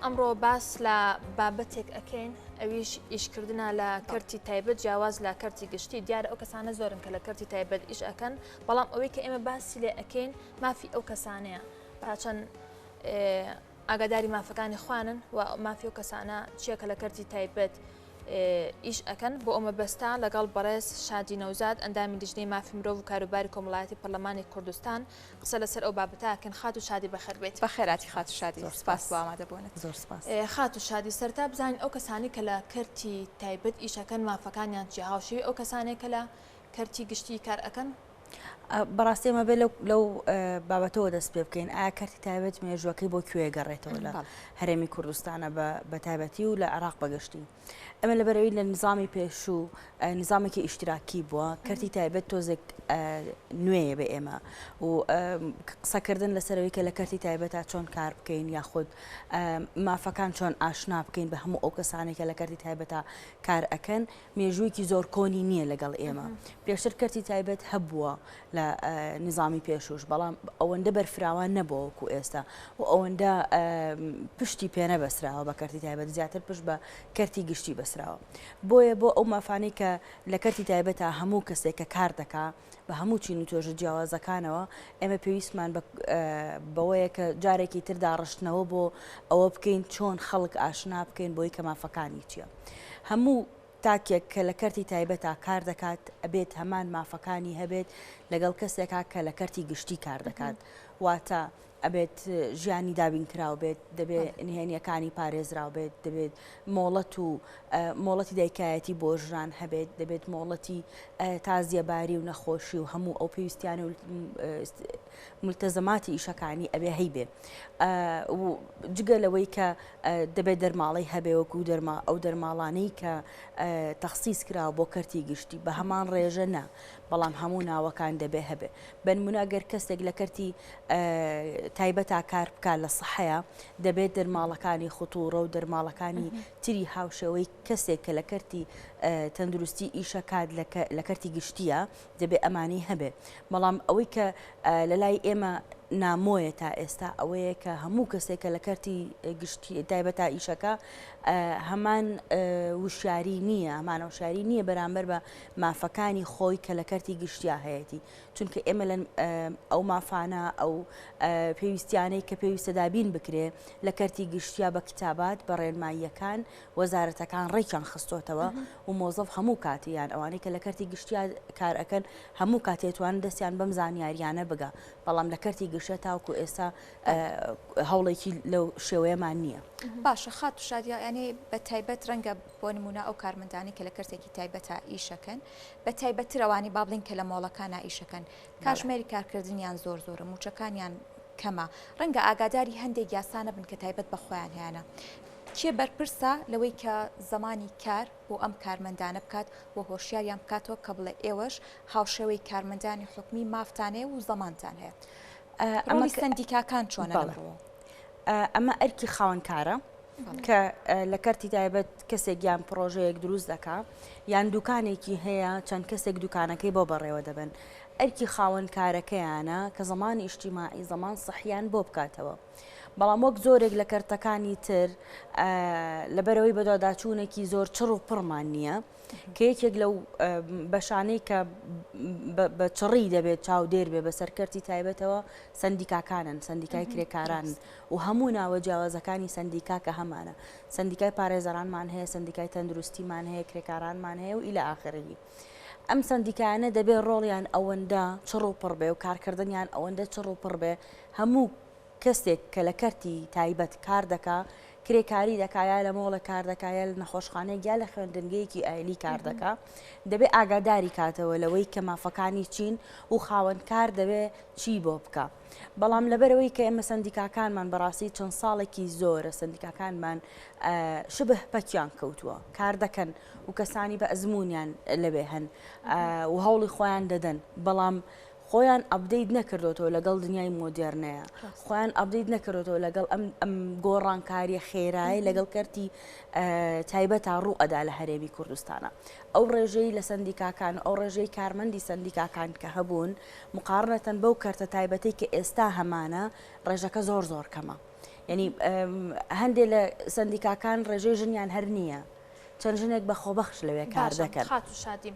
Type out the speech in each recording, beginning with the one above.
ئەمڕۆ باس لە بابەتێک ئەکەین ئەویش ئیشکردنە لە کەرتی تایبەت جیاواز لە کەرتی گشتی دیارە ئەو کەسانە زۆرن کە لە کەرتی تایبەت ئیش ئەەکەن بەڵام ئەوەی کە ئێمە باسی لێ ئەەکەین مافی ئەو کەسانەیە پاچەند ئاگاداری مافەکانی خوانن و مافی ئەو کەسانە چیەکە لە کەرتی تایبەت ئیش ئەەکەن بۆ ئەمە بەستا لەگەڵ بەڕێز شادی نەوزاد ئەندامی لیژنەی مافی مرۆڤ و کاروباری کۆمەڵایەتی پەرلەمانی کوردستان قسە لەسەر ئەو بابەتاکەن. خات و شادی بەخێر بێت. بەخێراتی خات و شادی سپاس بۆ ئامادەبوونت. زۆر سپاس. خات و شادی سەرتا بزانین ئەو کەسانی کە لە کەرتی تایبەت ئیشەکەن مافەکانیان چی هاوشێوی ئەو کەسانێک کە لە کەرتی گشتی کار ئەەکەن بەڕاستی ئەمە بێ لەو بابەتەوە دەست پێ بکەین ئایا کەرتی تایبەت مێژوەکەی بۆ کوێ گەڕێتەوە لە هەرێمی کوردستانە بە تایبەتی و لە عێراق بەگشتی ئەمە لەبەرەوەی لە نظامی پێشوو نظامێکی ئیشتراکی بووە کەرتی تایبەت تۆزێک نوێیە بە ئێمە و قسەکردن لەسەرەوەی کە لە کەرتی تایبەتە چۆن کار بکەین یاخود مافەکان چۆن ئاشنا بکەین بە هەموو ئەو کەسانێکە لە کەرتی تایبەتە کار ئەەکەن مێژوویەکی زۆر کۆنی نییە لەگەڵ ئێمە پێشتر کەرتی تایبەت هەبووە لە نظامی پێشوش بەڵام ئەوەندە بەرفراوان نەبووەکو ئێستا و ئەوەندە پشتی پێ نەبەسراوە بە کەرتی تایبەت زیاتر پشت بە کەرتی گشتی بەسراوە بۆیە بۆ ئەو مافانەی کە لە کەرتی تایبەتە هەموو کەسێک کە کار دەکا بە هەموو چین و تۆژە جیاوازەکانەوە ئێمە پێویستمان بەوەیە کە جارێکی تر داڕشتنەوە بۆ ئەوە بکەین چۆن خەڵک ئاشنا بکەین بۆی کە مافەکانی چییە هەموو تاکێک کە لە کەرتی تایبەتە کار دەکات ئەبێت هەمان مافەکانی هەبێت لەگەڵ کەسێکا کە لە کەرتی گشتی کار دەکات واتە ئەبێت ژیانی دابینکراو بێت دەبێت نهێنیەکانی پارێزراو بێت دەبێت مۆڵەت و مۆڵەتی دایکایەتی بۆ ژران هەبێت دەبێت مۆڵەتی تازیەباری و نەخۆشی و هەموو ئەو پێویستیان و ملتەزەماتی ئیشەکانی ئەبێ هەیبێ جگە لەوەی کە دەبێت دەرماڵی هەبێ وەکو ئەو دەرماڵانەی کە تەخسیس کراوە بۆ کەرتی گشتی بە هەمان ڕێژە نا بەڵام هەموو ناوەکان دەبێ هەبێ بەنمونە گەر کەسێک لە کەرتی تایبەتا کار بکات لە سەحەیە دەبێت دەرماڵەکانی خوتوڕە و دەرماڵەکانی تری هاوشەوەی کەسێک کە لە کەرتی تەندروستی ئیشەکات لە کەرتی گشتیە دەبێت ئەمانی هەبێ بەڵام ئەوەی کە لە لای ئێمە نامۆیە تا ئێستا ئەوەیە کە هەموو کەسێکە لە کەرتی گشتی تایبەتا ئیشەکە هەمان وشاری نییە هەمان وشاری نییە بەرامبەر بە مافەکانی خۆی کە لە کەرتی گشتیا هەیەی چونکە ئێمە لە ئەو مافانە ئەو پێویستیانەی کە پێویستە دابین بکرێ لە کەرتی گشتیا بە کتابات بە ڕێنماییەکان وەزارەتەکان ڕێکیان خستۆتەوە و مۆزەف هەموو کاتیان ئەوانەی کە لە کەرتی گشتیا کار ئەەکەن هەموو کاتێتوان دەستیان بەم زانیاریانە بگە بەڵام لە کەرتی گشتە تاوکو ئێستا هەوڵێکی لەو شێوەیەمان نییە. باشە خات و شادیا ینی بە تایبەت ڕەنگە بۆ نمونە ئەو کارمەندانی کە لە کەرتێکی تایبەتە ئیشەکەن بە تایبەتترەوانی با بڵین کە لە مۆڵەکانە ئیشەکەن کاژمێری کارکردنیان زۆر زۆرە موچەکانیان کەمە ڕەنگە ئاگاداری هەندێک یاسانە بن کە تایبەت بە خۆیان هیانە چیە بەرپرسە لەوەی کە زمانی کار بۆ ئەم کارمەندانە بکات و هۆشیاریان بکاتەوە کە بڵێ ئێوەش هاوشێوەی کارمەندانی حکومی مافتانەیە و زەمانتان هەیە ئەمە سندیکاکان چۆنە لەمڕۆ ئەمە ئەرکی خاوەنکارە کە لە کەرتی تایبەت کەسێک یان پرۆژەیەک دروست دەکا یان دوکانێکی هەیە چەند کەسێک دوکانەکەی بۆ بەڕێوە دەبن ئەرکی خاوەنکارەکەیانە کە زەمانی ئیجتیماعی زەمان سەحیان بۆ بکاتەوە بەڵام وەک زۆرێک لە کەرتەکانی تر لەبەرەوەی بەداداچوونێکی زۆر چڕ و پڕمان نییە کە یەکێک لەو بەشانەی کە بە چڕی دەبێت چاودێر بێ بەسەر کەرتی تایبەتەوە سندیکاکانن سندیکای کرێکاران و هەموو ناوە جیاوازەکانی سندیکا کە هەمانە سندیکای پارێزەرانمان هەیە سندیکای تەندروستیمان هەیە کرێکارانمان هەیە و ئیلە ئاخرەوی ئەم سندیکانە دەبێت ڕۆڵیان ئەوەندە چڕ و پڕ بێ و کارکردنیان ئەوەندە چڕ و پڕ بێ هەموو کەسێک کە لە کەرتی تایبەت کار دەکا کرێکاری دەکایە لە مۆڵە کار دەکایە لە نەخۆشخانەیە یا لە خوێندنگەیەکی ئایلی کار دەکا دەبێت ئاگاداری کاتەوە لەوەی کە مافەکانی چین و خاوەنکار دەبێت چی بۆ بکە بەڵام لەبەرەوەی کە ئێمە سندیکاکانمان بەڕاستی چەند ساڵێکی زۆرە سندیکاکانمان شبه پەکیان کەوتووە کار دەکەن و کەسانی بە ئەزمونیان لەبێ هەن و هەوڵی خۆیان دەدەن بەڵام خۆیان ئەپدەیت نەکردوەوە لەگەڵ دنیای مۆدێرنەیە خۆیان ئەپدەیت نەکردوەوە لەگەڵ ئەم گۆڕانکاریە خێرایی لەگەڵ کەرتی تایبەتە ڕوو ئەدا لە هەرێمی کوردستانە ئەو ڕێژەی لە سندیکاکان ئەو ڕێژەی کارمەندی سندیکاکان کە هەبوون مقارنەتەن بەو کەرتە تایبەتەی کە ئێستا هەمانە ڕێژەکە زۆر زۆر کەمە ینی هەندێک لە سندیکاکان ڕێژەی ژنیان هەر نییە چەند ژنێک بەخۆبەخش لەوێ کار دەکەن. خات و شادی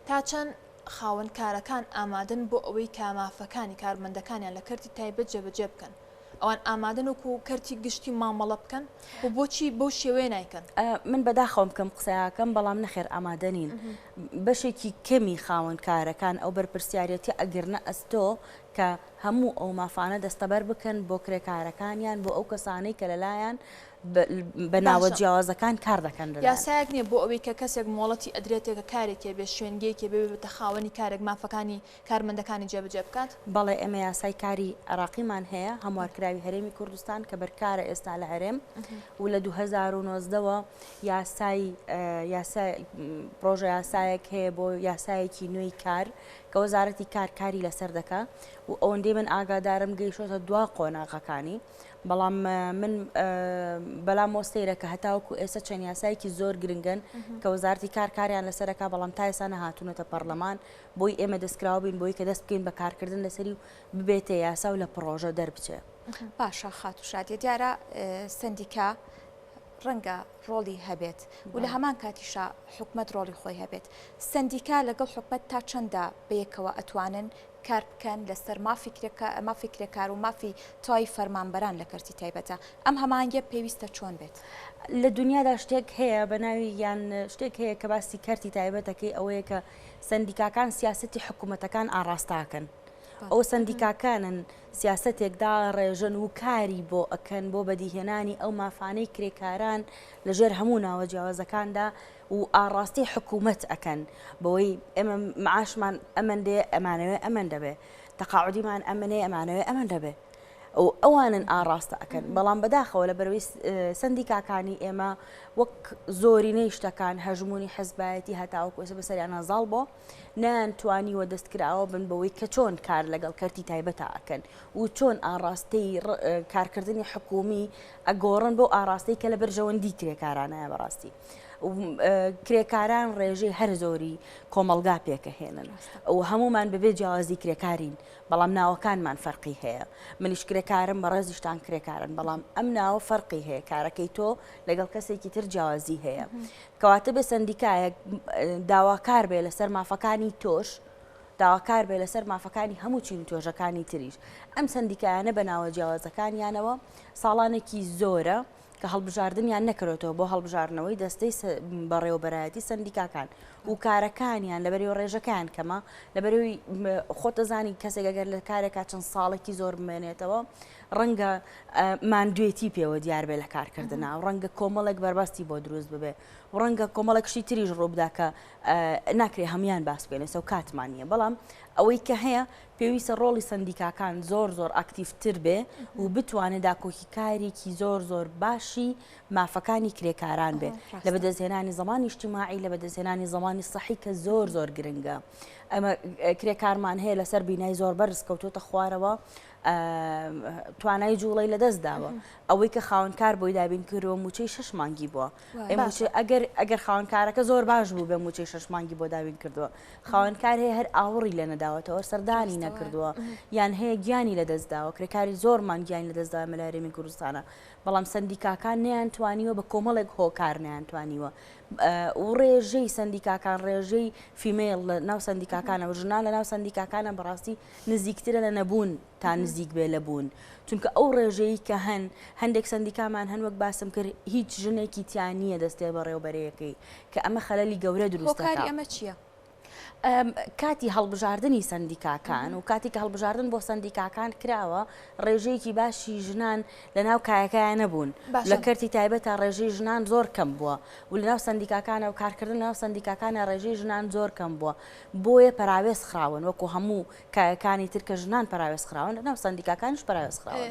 تا چەند خاوەن کارەکان ئامادەن بۆ ئەوەی کامافەکانی کارمەندەکانیان لە کەرتی تایبەت جێبەجێ بکەن ئەوان ئامادەن وەکو کەرتی گشتی مامەڵە بکەن و بۆچی بەو شێوەیە نایکەن؟ من بەداخەوم بکەم قسەیەکەم بەڵام نەخێر ئامادەنین بەشێکی کەمی خاوەن کارەکان ئەو بەرپرسیارەتی ئەگرنە ئەستۆ کە هەموو ئەو مافانە دەستەبەر بکەن بۆ کرێکارەکانیان بۆ ئەو کەسانەی کە لەلایەن بە ناوە جیاوازەکان کار دەکەن. یاسایەک نییە بۆ ئەوەی کە کەسێک مۆڵەتی ئەدرێتێکە کارێکێ بێ شوێنگەیەکێ بێتە خاوەنی کارێک مافەکانی کارمەندەکانی جێبەجێ بکات؟ بەڵێ ئێمە یاسای کاری عراقیمان هەیە هەموارکراوی هەرێمی کوردستان کە بەرکارە ئێستا لە هەرێم و لە 2019ەوە یاسای پرۆژە یاسایەک هەیە بۆ یاسایەکی نوێی کار کە وەزارەتی کاری لەسەر دەکا و ئەوەندەی من ئاگادارم گەیشتە دوا قۆناغەکانی بەڵام من بەلام مۆستەیرە کە هەتاوەکو ئێستا چەند یاسایەکی زۆر گرنگن کە وەزارەتی کاریان لەسەرەکە بەڵام تا ئێستا نەهاتوونەتە پەرلەمان بۆی ئێمە دەستکراوە بین بۆی کە دەست بکەین بە کارکردن لەسەری و ببێتە یاسا و لە پرۆژە دەربچێ. باشە خات و شادی دیارە سندیکا ڕەنگە ڕۆڵی هەبێت و لە هەمان کاتیشا حکومت ڕۆڵی خۆی هەبێت. سندیکا لەگەڵ حکومت تا چەندە بەیەکەوە ئەتوانن کار بکەن لەسەر مافی کرێکار و مافی تای فەرمانبەران لە کەرتی تایبەتە ئەم هەمانگە پێویستە چۆن بێت؟ لە دنیادا شتێک هەیە بە ناوی یان شتێک هەیە کە باسی کەرتی تایبەتەکەی ئەوەیە کە سندیکاکان سیاسەتی حکوومەتەکان ئاڕاستاکەن. ئەو سندیکاکانن سیاستێکدا ڕێژن و کاری بۆ ئەکەن بۆ بەدیهێنانی ئەو مافانەی کرێکاران لەژێر هەموو ناوە جیاوازەکاندا و ئاڕاستی حکوومەت ئەکەن بەوەی ئێمە معاشمان ئەمەندێ ئەمانەوێ ئەمەند دەبێ تەقاعودیمان ئەمنێ ئەمانەوێ ئەمەند دەبێ و ئەوانن ئاڕاستە ئەکەن بەڵام بەداخەوە لە بەرەوەی سندیکاکانی ئێمە وەک زۆرینەی شتەکان هەژمونی حەزبایەتی هەتاوەکو ئێستا بەسەریان نەزاڵ بۆ نەیانتوانیوە دەستکراوە بن بەوەی کە چۆن کار لەگەڵ کەرتی تایبەتە ئەکەن و چۆن ئاڕاستەی کارکردنی حکومی ئەگۆڕن بۆ ئاڕاستەی کە لە بەرژەوەندی کرێکارانەیە بەڕاستی. کرێکاران ڕێژەی هەر زۆری کۆمەلگا پێکەهێنن و هەمومان ببێ جیاوازی کرێکارین بەڵام ناوەکانمان فەرقی هەیە منیش کرێکارم بە ڕێزیشتان کرێکارن بەڵام ئەم ناوە فەرقی هەیە کارەکەی تۆ لەگەڵ کەسێکی تر جیاوازی هەیە کەواتە بێ سندیکایەک داواکار بێ لەسەر مافەکانی تۆش داواکار بێ لەسەر مافەکانی هەموو چین و تۆژەکانی تریش ئەم سندیکایانە بە ناوە جیاوازەکانیانەوە ساڵانێکی زۆرە کە هەڵبژاردنیان نەکەوێتەوە بۆ هەڵبژارنەوەی دەستەی بەڕێوەبەرایەتی سندیکاکان و کارەکانیان لەبەرەوە ڕێژەکان کەمە لەبەرەوەی خۆتەزانی کەسێک ئەگەر لە کارێکا چەند ساڵێکی زۆر بمێنێتەوە ڕەنگە ماندوێتی پێوە دیار بێ لە کارکردنا و ڕەنگە کۆمەڵێک بەرباستی بۆ دروست ببێ و ڕەنگە کۆمەڵێکشی تریش ڕووبدا کە ناکرێ هەمان باس بێنێ سەو کاتمان نیە بەڵام ئەوەی کە هەیە پێویستە ڕۆڵی سندیکاکان زۆر ئاکتیڤتر بێ و بتوانێت داکۆکی کارێکی زۆر باشی مافەکانی کرێکاران بێ لە بەدەستهێنانی زمانی اجتماعی لە بەدەستهێنانی زمانی سەحی کە زۆر گرنگە ئەمە کرێکارمان هەیە لەسەر بینای زۆر بەرز کەوتۆتە خوارەوە توانای جوڵی لە دەست داوە ئەوەی کە خاوەنکار بۆی دابین کردەوە موچەی 6 مانگی بووە ئەگەر خاوەنکارەکە زۆر باش بوو بێ موچەی 6 مانگی بۆ دابین کردووە خاوەنکار هەیە هەر ئاوڕی لە نەداوەتەوە سەردانی نەکردووە یان هەیە گیانی لە دەست داوە کرێکاری زۆر مانگیانی لە دەستدا لە هەرێمی کوردستانە بەڵام سندیکاکان نەیانتوانیوە بە کۆمەڵێک هۆکار نەیانتوانیوە و ڕێژەی سندیکاکان ڕێژەی فیمێڵ لە ناو سندیکاکانە ژنان لە ناو سندیکاکانە بەڕاستی نزیکترە لە نەبوون تا نزیک بێ لە بوون چونکە ئەو ڕێژەیە کە هەندێک سندیکامان هەن وەک باسم کرد هیچ ژنێکی تیانیە دەستێ بەڕێوەبەرەیەکەی کە ئەمە خەلەلی گەورە دروستەکە. هۆکاری ئەمە چییە؟ کاتی هەڵبژاردننی سندیکاکان و کاتی کە هەڵبژاردن بۆ سندیکاکان کراوە ڕێژەیەکی باشی ژنان لە ناو کایەکەیان نەبوون لە کەرتی تایبەت تا ڕێژەی ژنان زۆر کەم بووە و لە ناو سندیکاکانە و کارکردن ناو سندیکاکانە ڕێژەی ژنان زۆر کەم بووە بۆیە پراوێز خراون وەکو هەموو کایەکانی تر کە ژنان پراوێز خراون لە ناو سندیکاکانش پراوێز خراون.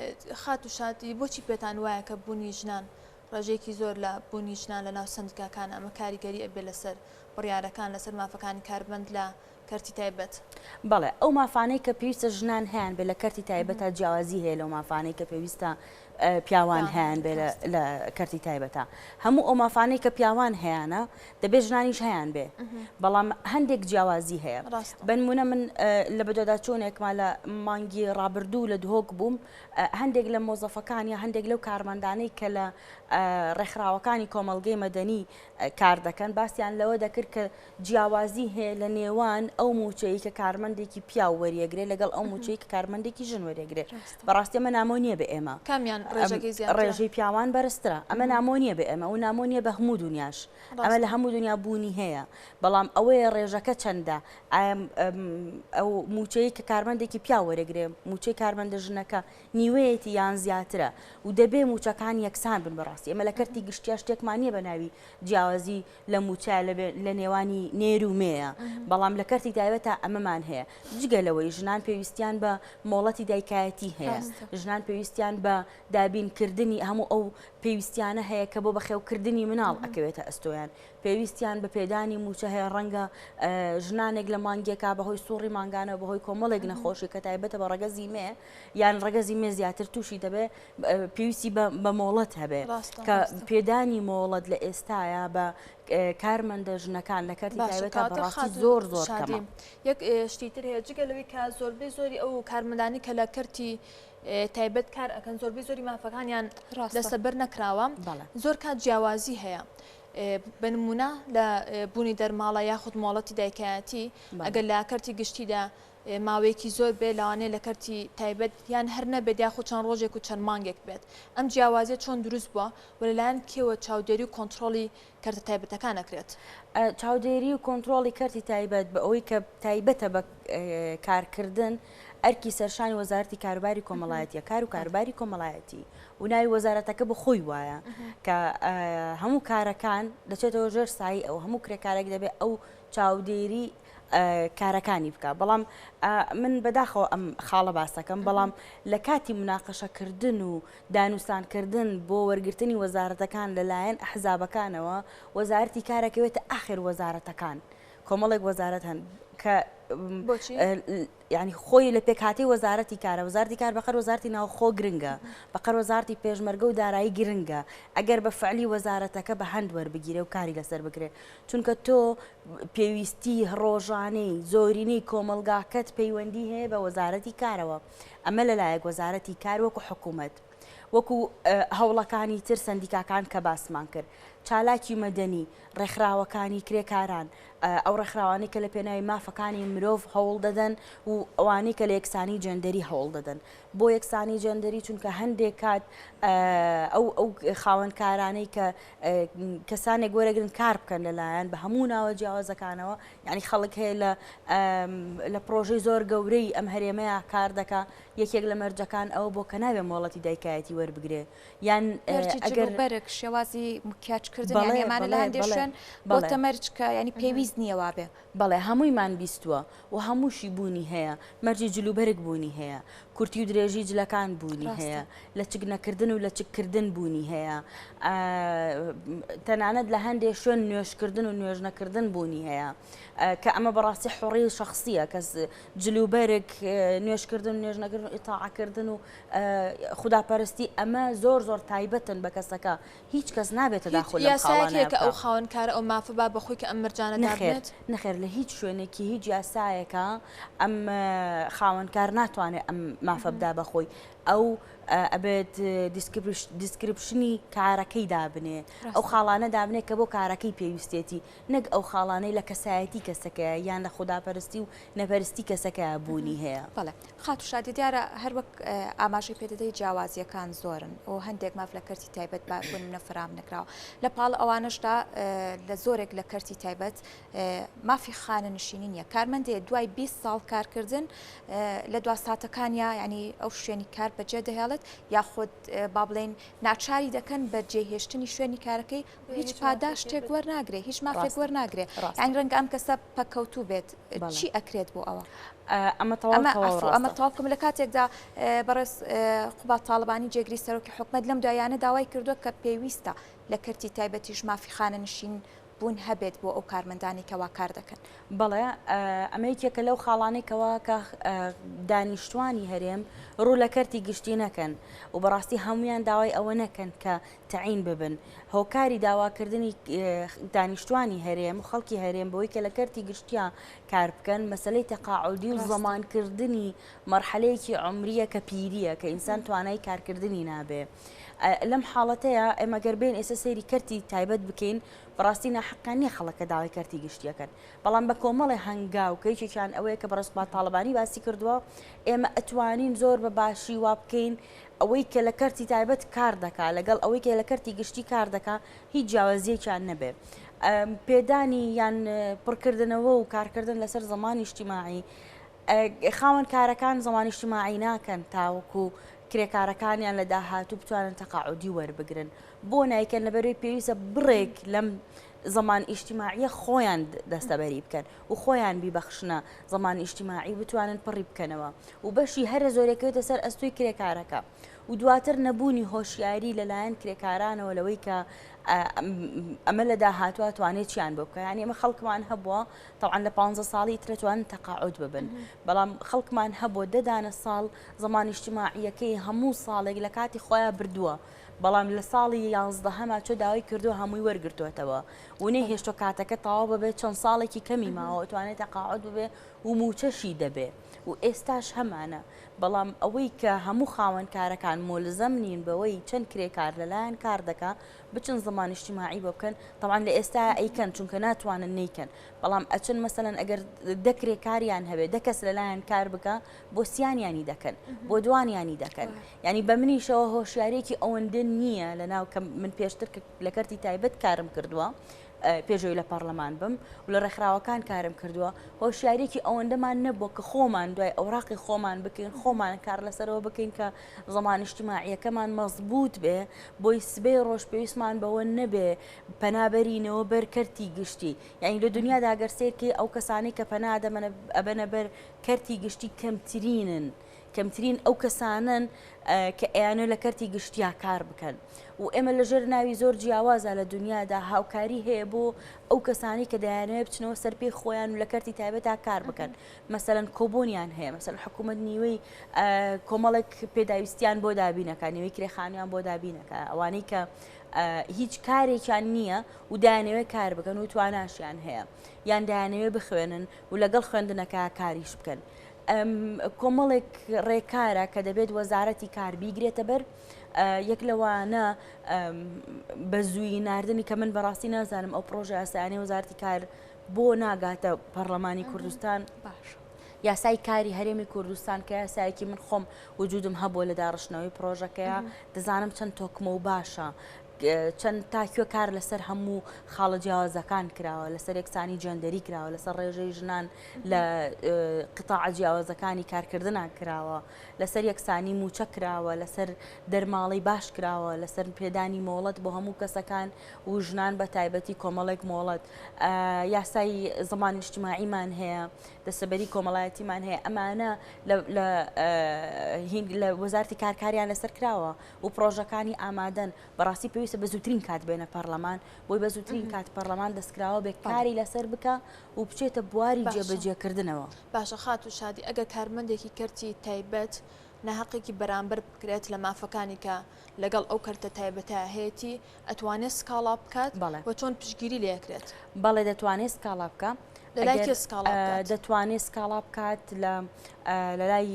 خات و شادی بۆچی پێتان وایە کە بوونی ژنان ڕێژەیەکی زۆر لە بوونی ژنان لە ناو سندیکاکان ئەمە کاریگەری ئەبێ لەسەر بڕیارەکان لەسەر مافەکانی کاربند لە کەرتی تایبەت؟ بەڵێ ئەو مافانەی کە پێویستە ژنان هەیەن بێ لە کەرتی تایبەتە جیاوازی هەیە لەو مافانەی کە پێویستە پیاوان هەیان بێ لە کەرتی تایبەتە هەموو ئەو مافانەی کە پیاوان هەیەە دەبێت ژنانیش هەیان بێ بەڵام هەندێک جیاوازی هەیە بنمونە من لە بەدەدا چۆنێکمان لە مانگی ڕابردوو لە دهۆک بووم هەندێک لە مۆزەفەکانی هەندێک لەو کارمەندانەی کە لە ڕێکخراوەکانی کۆمەڵگەی مەدەنی کار دەکەن باسییان لەوە دەکرد کە جیاوازی هەیە لە نێوان ئەو موچەی کە کارمەندێکی پیا وەریەگرێ لەگەڵ ئەو موچەی کە کارمەندێکی ژن وەریەگرێ بەڕاستی ئەمە نامۆ نییە بە ئێمە ڕێژەی پیاوان بەرزترە ئەمە نامۆ نییە بە ئێمە و نامۆ نییە بە هەموو دنیاش ئەمە لە هەموو دنیا بوونی هەیە بەڵام ئەوەیە ڕێژەکە چەندە ئەو موچەی کە کارمەندێکی پیا وەرەگرێ موچەی کارمەندە ژنەکە نیوەیەتی یان زیاترە و دەبێ موچەکان یەکسان بن بەڕاستی ئەمە لە کەرتی گشتیا شتێکمان نییە بە ناوی جیاوازی لە موچە لە نێوانی نێر و مێیە بەڵام لە کەرتی تایبەتە ئەمەمان هەیە جگەلەوەی ژنان پێویستیان بە مۆڵەتی دایکایەتی هەیە ژنان پێویستیان بە دابینکردنی هەموو ئەو پێویستیانە هەیە کە بۆ بەخێوکردنی مناڵ ئەکەوێتە ئەستۆیان پێویستیان بە پێدانی موچە هەیە ڕەنگە ژنانێک لە مانگێکا بەهۆی سوڕی ماگانە بەهۆی کۆمەڵێک نەخۆشی کە تایبەتە بە ڕەگەزی مێ یان ڕەگەزی مێ زیاتر تووشی دەبێ پێویستی بە مۆڵەت هەبێ کە پێدانی مۆڵەت لە ئێستاە بە کارمەندە ژنەکان لە کەرتی تایبەتە بەڕاستی زۆر زۆر کەمە یەک شتیتر هەیە جگە لەوەی کە زۆربەی زۆری ئەو کارمەندانی کە لە کەرتی تایبەت کار ئەکەن زۆربەی زۆری مافەکانیان دەستەبەر نەکراوە زۆر کات جیاوازی هەیە بنمونە لە بوونی دەرماڵە یاخود مۆڵەتی دایکایەتی ئەگەر لە کەرتی گشتیدا ماوەیەکی زۆر بێ لەوانەیە لە کەرتی تایبەت یان هەر نەبێت یاخود چەند ڕۆژێک و چەند مانگێک بێت ئەم جیاوازیە چۆن دروست بووە و لەلایەن کێوە چاودێری و کۆنتترۆلی کەرتە تایبەتەکان ئەکرێت چاودێری و کۆنتترۆلی کەرتی تایبەت بە ئەوەی کە تایبەتە بە کارکردن ئەرکی سەرشانی وەزارەتی کاروباری کۆمەڵایەتیە کار و کاروباری کۆمەڵایەتی و ناوی وەزارەتەکە بە خۆی وایە کە هەموو کارەکان دەچێتەوە ژێر سایی ئەو هەموو کرێکارێک دەبێت ئەو چاودێری کارەکانی بکە بەڵام من بەداخەوە ئەم خاڵە باسەکەم بەڵام لە کاتی مناقەشەکردن و دانوستانکردن بۆ وەرگرتنی وەزارەتەکان لەلایەن ئەحزابەکانەوە وەزارەتی کارەکەوێتە ئاخر وەزارەتەکان کۆمەڵێک وەزارەت هەن کە یعنی خۆی لە پێکهاتی وەزارەتی کارە وەزارەتی کار بەقەر وەزارەتی ناوخۆ گرنگە بەقەر وەزارەتی پێشمەرگە و دارایی گرنگە ئەگەر بە فعلی وەزارەتەکە بە هەند وەربگیرێ و کاری لەسەر بگرێت چونکە تۆ پێویستی ڕۆژانەی زۆرینەی کۆمەلگاکەت پەیوەندی هەیە بە وەزارەتی کارەوە ئەمە لەلایەک وەزارەتی کار وەکو حکوومەت وەکو هەوڵەکانی تر سندیکاکان کە باسمان کرد چالاکی مەدەنی ڕێکخراوەکانی کرێکاران ئەو ڕێکخراوانی کە لە پێناوی مافەکانی مرۆڤ هەوڵ دەدەن و ئەوانەی کە لە یەکسانی جەندەری هەوڵ دەدەن بۆ یەکسانی جەندەری چونکە هەندێک کات ئەو خاوەنکارانەی کە کەسانێک وەرەگرن کار بکەن لەلایەن بە هەموو ناوە جیاوازەکانەوە یعنی خەڵک هەیە لە پرۆژەی زۆر گەورەی ئەم هەرێمەیە کار دەکا یەکێک لە مەرجەکان ئەوە بۆ کە ناوێ مۆڵەتی دایکایەتی وەربگرێ یان ئەگەر بەرێک شێوازی مکیاچکردن ئێمانە لە هەندێک شوێن بۆ تەمەرجکە ینی پێویست نییە وابێ بەڵێ هەموویمان بیستووە و هەمووشی بوونی هەیە مەرجی جلوبەرگ بوونی هەیە کورتی و درێژی جلەکان بوونی هەیە لە چک نەکردن و لە چککردن بوونی هەیە تەنانەت لە هەندێک شوێن نوێشکردن و نوێژ نەکردن بوونی هەیە کە ئەمە بەڕاستی حوڕی شخصیە کەس جلوبەرگ نوێشکردن نوێژ نەکردن و ئیتاعاکردن و خوداپەرستی ئەمە زۆر زۆر تایبەتن بە کەسەکە هیچ کەس نابێتە داخل لەم خاڵانەیە کە ئەو خاوەنکارە ئەو مافە با بەخۆی کە ئەم مەرجانە دابێت نەخێر لە هیچ شوێنێکی هیچ یاسایەکە ئەم خاوەنکار ناتوانێت ئەم مافە بدا بەخۆی ئەو ئەبێت دیسکریپشنی کارەکەی دابنێ ئەو خاڵانە دابنێ کە بۆ کارەکەی پێویستێتی نەک ئەو خاڵانەی لە کەسایەتی کەسەکەیە یان لە خوداپەرستی و نەپەرستی کەسەکە بوونی هەیە بەڵێ خاتوشادی دیارە هەروەک ئاماژەی پێدەدەی جیاوازیەکان زۆرن و هەندێک ماف لە کەرتی تایبەت بون نەفرام نکراوە لە پاڵ ئەوانشدا لە زۆرێک لە کەرتی تایبەت مافی خانە نشینی نیە کارمەندێ دوای 20 ساڵ کارکردن لە دوا ساتەکانیا ینی ئەو شوێنی کار بەجێ دەهێڵێت یاخود با بڵێن ناچاری دەکەن بە جێهێشتنی شوێنی کارەکەی هیچ پاداش شتێک وەرناگرێ هیچ مافێک وەرناگرێ یان ڕەنگە ئەم کەسە پەکەوتوو بێت چی ئەکرێت بۆ ئەوە ئەمە تاڵکم لە کاتێکدا بەڕێز خوبا تاڵبانی جێگری سەرۆکی حکومەت لەم دوایانە داوای کردووە کە پێویستە لە کەرتی تایبەتیش مافی خانە نشین بوون هەبێت بۆ ئەو کارمەندانی کەوا کار دەکەن. بەڵێ ئەمەیەکێکە لەو خاڵانێکەوە کە دانیشتوانی هەرێم ڕوو لە کەرتی گشتی نەکەن و بەڕاستی هەمویان داوای ئەوە نەکەن کە تعین ببن. هۆکاری داواکردنی دانیشتوانی هەرێم و خەڵکی هەرێم بەوەی کە لە کەرتی گشتیا کار بکەن مەسلەی تەقاعودی و زەمانکردنی مەرحەلەیەکی عمریە کە پیریە کە ئینسان توانای کارکردنی نابێ. لەم حاڵەتەیە ئێمە گەربێن ئێستا سەیری کەرتی تایبەت بکەین بەڕاستی ناحەقانیە خەڵکە داوای کەرتی گشتیەکەن بەڵام بە کۆمەڵی هەنگاوکەیەکیان ئەوەیە کە بەڕست با تاالبانی باسی کردووە ئێمە ئەتوانین زۆر بە باشی وا بکەین ئەوەی کە لە کەرتی تایبەت کار دەکا لەگەڵ ئەوەی کە لە کەرتی گشتی کار دەکا هیچ جیاوازیەکیان نەبێ. پێدانی یان پڕکردنەوە و کارکردن لەسەر زەمانی اجتیماعی خاوەن کارەکان زەمانی اجتیماعی ناکەن تاوەکو کرێکارەکانیان لە داهاتوو بتوانن تەقاعودی وەربگرن بۆ نایکەن لەبەرەوەی پێویستە بڕێک لەم زەمان ئیجتیماعیە خۆیان دەستەبەری بکەن و خۆیان بیبەخشنە زەمان ئیجتیماعی بتوانن پڕی بکەنەوە و بەشی هەرە زۆرەکەوێتە سەر ئەستۆی کرێکارەکە و دواتر نەبوونی هۆشیاری لەلایەن کرێکارانەوە لەوەی کە ئەمە لە داهاتوە توانێت چیان بۆ بکە ینی ئەمە خەڵکمان هەبووە تەوان لە 15 ساڵی ترەتوان تەقاعود ببن بەڵام خەڵکمان هەبووە دەدانە ساڵ زەمان ئیجتیماعیەکەی هەموو ساڵێک لە کاتی خۆیان بردووە بەڵام لە ساڵی 11 هەما چۆ داوای کردو هەمووی وەرگرتوێتەوە و نەی هێشتۆ کاتەکە تەواو ببێت چەند ساڵێکی کەمی ماوە توانێت تەقاعود ببێ و موچەشی دەبێ و ئێستاش هەمانە بەڵام ئەوەی کە هەموو خاوەن کارەکان مۆلزەم نین بەوەی چەند کرێکار لەلایەن کار دەکا بچن زەمان اجتیماعی بۆ بکەن طبعا لە ئێستا ئەیکەن چونکە ناتوانن نیکەن بەڵام ئەچن مەسەلەن ئەگەر دەکرێکاریان هەبێت دەکەس لەلایەن کار بکە بۆ سیانیانی دەکەن بۆ دوانیانی دەکەن یعنی بە منیشەوە هۆشیارێکی ئەوەندە نییە لەناو کە من پێشتر لە کەرتی تایبەت کارم کردووە پێشەوەی لە پەرلەمان بم و لە ڕێکخراوەکان کارم کردووە هۆشیارێکی ئەوەندەمان نەبووە کە خۆمان دوای ئەوراقی خۆمان بکەین خۆمان کار لەسەرەوە بکەین کە زەمان اجتیماعیەکەمان مەزبوط بێ بۆی سبەی ڕۆژ پێویستمان بەوە نەبێ پەنابەرینەوە بەر کەرتی گشتی یعنی لە دنیادا گەر سێرکەی ئەو کەسانی کە پەنا ئەبەنە بەر کەرتی گشتی کەمترین ئەو کەسانن کە ئەیانە لە کەرتی گشتیا کار بکەن و ئێمە لەژێر ناوی زۆر جیاوازە لە دنیادا هاوکاری هەیە بۆ ئەو کەسانی کە دەیانەوێت بچنەوە سەر پێی خۆیان و لە کەرتی تایبەتا کار بکەن مەسەلەن کۆبوونیان هەیە مەسەلەن حکوومەت نیوەی کۆمەڵێک پێداویستیان بۆ دابینەکە نیوەی کرێخانیان بۆ دابینەکە ئەوانەی کە هیچ کارێکیان نییە و دایانەوێت کار بکەن و تواناشیان هەیە یان دایانەوێت بخوێنن و لەگەڵ خوێندنەکە کاریش بکەن کۆمەڵێک ڕێکارە کە دەبێت وەزارەتی کار بیگرێتە بەر یەک لەوانە بە زووی ناردنی کە من بەڕاستی نازانم ئەو پرۆژە ئاسایانەی وەزارەتی کار بۆ ناگاتە پەرلەمانی کوردستان باش یاسای کاری هەرێمی کوردستان کە یاسایەکی من خۆم وجودم هەبووە لە داڕشتنەوەی پرۆژەکەیە دەزانم چەند تۆکمە و باشە چەند تاکوێ کار لەسەر هەموو خاڵە جیاوازەکان کراوە لەسەر یەکسانی جەندەری کراوە لەسەر ڕێژەی ژنان لە قتاع جیاوازەکانی کارکردنان کراوە لەسەر یەکسانی موچە کراوە لەسەر دەرماڵی باش کراوە لەسەر پێدانی مۆڵەت بۆ هەموو کەسەکان و ژنان بە تایبەتی کۆمەڵێک مۆڵەت یاسای زەمانی اجتیماعیمان هەیە دەسەبەری کۆمەڵایەتیمان هەیە ئەمانە لە وەزارەتی کارکاریان لەسەر کراوە و پرۆژەکانی ئامادەن بەڕاستی پێویستە بە زووترین کات بێنە پەرلەمان بۆی بە زووترین کات پەرلەمان دەستکراوە بێ کاری لەسەر بکە و بچێتە بواری جێبەجێکردنەوە باشە خات و شادی ئەگەر کارمەندێکی کەرتی تایبەت ناحەقێکی بەرامبەر بکرێت لە مافەکانی کە لەگەڵ ئەو کەرتە تایبەتە هەیەی ئەتوانێت سکاڵا بکات و چۆن پشگیری لێکرێت بەڵێ دەتوانێت سکاڵا بکە دەتوانێت سکاڵا بکات لە لای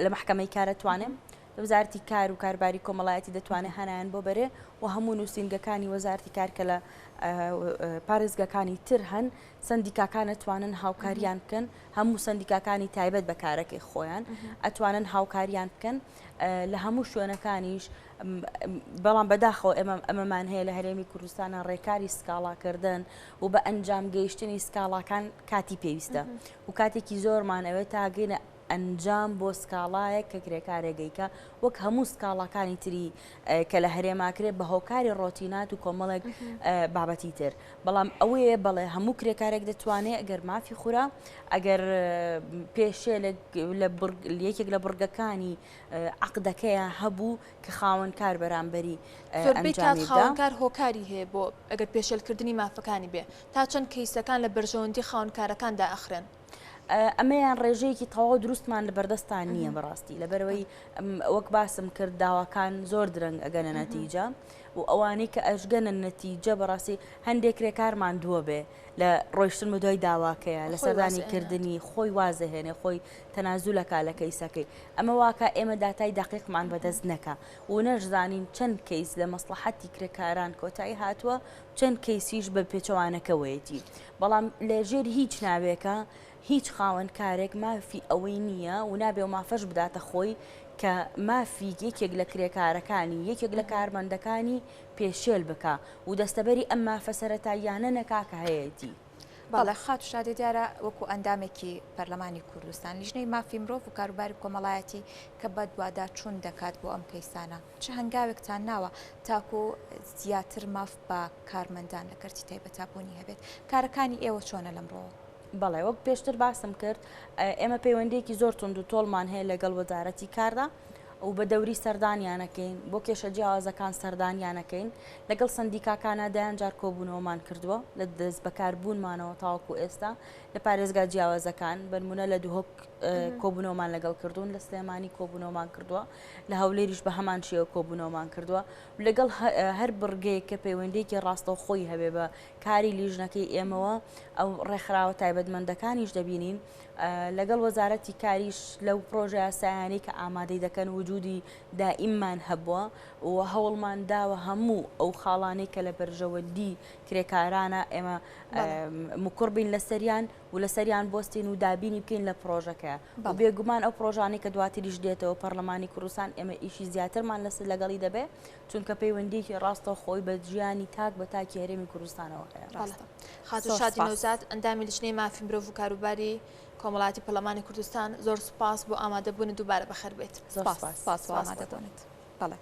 لە محکەمەی کارەتوانێت وەزارەتی کار و کارباری کۆمەڵایەتی دەتوانێت هەنایان بۆ بەرێ و هەموو نووسینگەکانی وەزارەتی کار کە لە پارێزگەکانی تر هەن سندیکاکان ئەتوانن هاوکاریان بکەن هەموو سندیکاکانی تایبەت بە کارەکەی خۆیان ئەتوانن هاوکاریان بکەن لە هەموو شوێنەکانیش بەڵام بەداخەوە ئەمەمان هەیە لە هەرێمی کوردستانە ڕێکاری سکاڵاکردن و بە ئەنجام گەیشتنی سکاڵاکان کاتی پێویستە و کاتێکی زۆرمان ئەوێت تاگەینە ئەنجام بۆ سکاڵایەک کە کرێکارێگەیکە وەک هەموو سکاڵاکانی تری کە لە هەرێماکرێت بە هۆکاری ڕۆتینات و کۆمەڵێک بابەتی تر بەڵام ئەوەیە بەڵێ هەموو کرێکارێک دەتوانێت ئەگەر مافی خورا ئەگەر پێشێ یەکێک لە بڕگەکانی عقدەکەیە هەبوو کە خاوەنکار بەرامبەری زۆربەی خاوەنکار هۆکاری هەیە بۆ ئەگەر پێشێلکردنی مافەکانی بێ تا چەند کەیسەکان لە بەرژەوەندی خاوەنکارەکاندا ئەخرێن. ئەمەیان ڕێژەیەکی تەواو دروستمان لە بەردەستان نییە بەڕاستی لەبەرەوەی وەک باسم کرد داواکان زۆر درەنگ ئەگەنە نەتیجە و ئەوانەی کە ئەشگەنە نەتیجە بەڕاستی هەندێک کرێکارمان دووە بێ لە ڕۆیشتن بە دوای داواکەیە لە سەردانی کردنی خۆی وازەهێنێ خۆی تەنازولەکە لە کەیسەکەی ئەمە واکە ئێمە داتای دقیقمان بەدەست نەکە و نەشزانین چەند کەیس لە مەسلحەتی کرێکاران کۆتایی هاتووە چەند کەیسیش بە پێچەوانەکەوەیەتی بەڵام لەژێر هیچ ناوێکە هیچ خاوەنکارێک مافی ئەوەی نییە و نابێ و مافەش بداتە خۆی کە مافی یەکێک لە کرێکارەکانی یەکێک لە کارمەندەکانی پێشێل بکە و دەستەبەری ئەم مافە سەرەتاییانە نەکا کە هەیەتی. بەڵێ خات شادێ دیارە وەکو ئەندامێکی پەرلەمانی کوردستان لیژنەی مافی مرۆڤ و کاروباری کۆمەڵایەتی کە بە دووادا چوون دەکات بۆ ئەم کەیسانە چه هەنگاوێکتان ناوە تاکو زیاتر ماف بە کارمەندان لە کەرتی تایبەتابوونی هەبێت کارەکانی ئێوە چۆنە لەمڕۆ؟ بەڵێ وەک پێشتر باسم کرد ئێمە پەیوەندێکی زۆر تونند و تۆڵمان هەیە لەگەڵ وەزارەتی کاردا و بە دەوری سەردانیانەکەین بۆ کێشە جیاوازەکان سەردانیانەکەین لەگەڵ سندیکاکانە دایان جار کۆبوونەوەمان کردووە لە دەست بەکاربوونمانەوە تاوەکو ئێستا لە پارێزگا جیاوازەکان بەنمونە لە دووهۆک کۆبوونەوەمان لەگەڵ کردوون لە سلێمانی کۆبوونەوەمان کردووە لە هەولێریش بە هەمان شێوە کۆبوونەوەمان کردووە لەگەڵ هەر بڕگەیەک کە پەیوەندێکی ڕاستەوخۆی هەبێ بە کاری لیژنەکەی ئێمەوە ئەو ڕێکخراوە تایبەتمەندەکانیش دەبینین لەگەڵ وەزارەتی کاریش لەو پرۆژە سایانەی کە ئامادەی دەکەن وجودی دائیممان هەبووە و هەوڵمان داوە هەموو ئەو خاڵانەی کە لە بەرژەوەندی کرێکارانە ئێمە مکڕبین لە سەریان و لە سەریان بۆستین و دابینی بکەین لە پرۆژەکە بێگومان ئەو پرۆژانەی کە دواتریش دێتەوە پەرلەمانی کوردستان ئێمە ئیشی زیاترمان لەسەر لەگەڵی دەبێ چونکە پەیوەندیکی ڕاستە خۆی بە ژیانی تاک بە تاکی هەرێمی کوردستانەوە هەیە. خاتو شادی نەوزاد ئەندامی لیژنەی مافی مرۆڤ و کاروباری کۆمەڵاتی پەرلەمانی کوردستان زۆر سوپاس بۆ ئامادەبوون دووبارە بەخێر بێت. سپاس بۆ ئامادەبوونت. بەڵێ